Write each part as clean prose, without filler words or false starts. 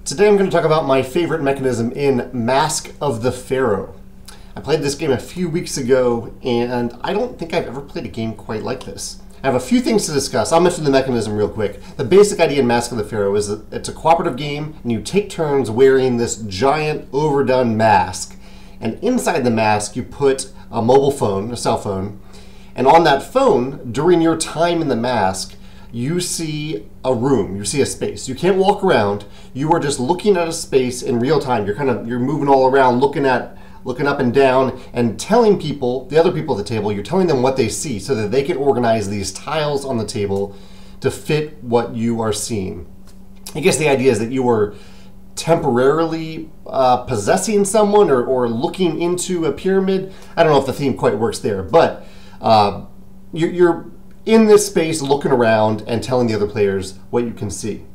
Today I'm going to talk about my favorite mechanism in Mask of the Pharaoh. I played this game a few weeks ago, and I don't think I've ever played a game quite like this. I have a few things to discuss. I'll mention the mechanism real quick. The basic idea in Mask of the Pharaoh is that it's a cooperative game, and you take turns wearing this giant overdone mask. And inside the mask, you put a mobile phone, a cell phone, and on that phone, during your time in the mask, you see a room, you see a space. You can't walk around. You are just looking at a space in real time. You're moving all around, looking up and down, and telling people, the other people at the table, you're telling them what they see so that they can organize these tiles on the table to fit what you are seeing. I guess the idea is that you are temporarily possessing someone or looking into a pyramid. I don't know if the theme quite works there, but you're in this space looking around and telling the other players what you can see.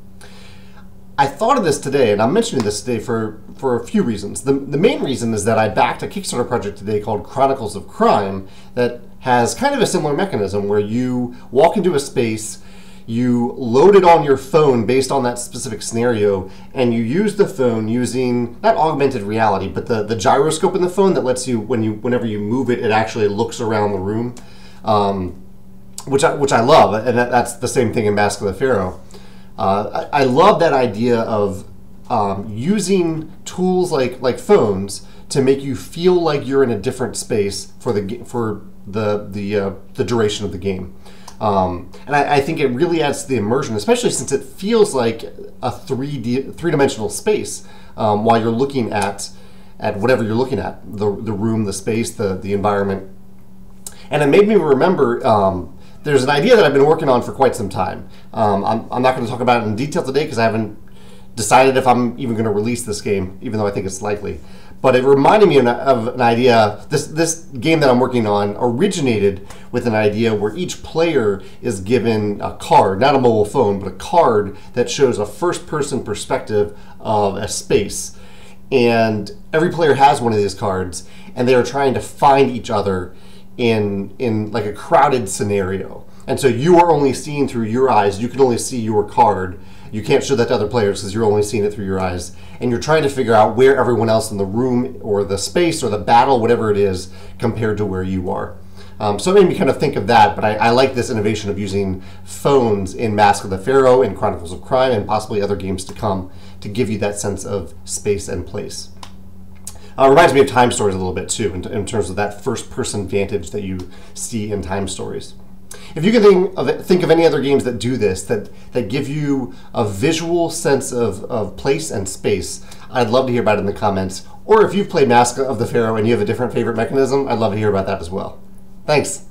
I thought of this today, and I'm mentioning this today for a few reasons. The main reason is that I backed a Kickstarter project today called Chronicles of Crime that has kind of a similar mechanism where you walk into a space, you load it on your phone based on that specific scenario, and you use the phone using, not augmented reality, but the gyroscope in the phone that lets you, whenever you move it, it actually looks around the room. Which I love, and that's the same thing in Mask of the Pharaoh. I love that idea of using tools like phones to make you feel like you're in a different space for the duration of the game. And I think it really adds to the immersion, especially since it feels like a three-dimensional space while you're looking at whatever you're looking at, the room, the space, the environment. And it made me remember there's an idea that I've been working on for quite some time. I'm not going to talk about it in detail today because I haven't decided if I'm even going to release this game, even though I think it's likely. But it reminded me of an idea. This game that I'm working on originated with an idea where each player is given a card, not a mobile phone, but a card that shows a first-person perspective of a space. And every player has one of these cards, and they are trying to find each other in like a crowded scenario. And so you are only seeing through your eyes. You can only see your card. You can't show that to other players because you're only seeing it through your eyes. And you're trying to figure out where everyone else in the room or the space or the battle, whatever it is, compared to where you are. So it made me kind of think of that, but I like this innovation of using phones in Mask of the Pharaoh and Chronicles of Crime and possibly other games to come to give you that sense of space and place. Reminds me of time stories a little bit too, in terms of that first-person vantage that you see in time stories. If you can think of any other games that do this, that give you a visual sense of place and space, I'd love to hear about it in the comments. Or if you've played Mask of the Pharaoh and you have a different favorite mechanism, I'd love to hear about that as well. Thanks.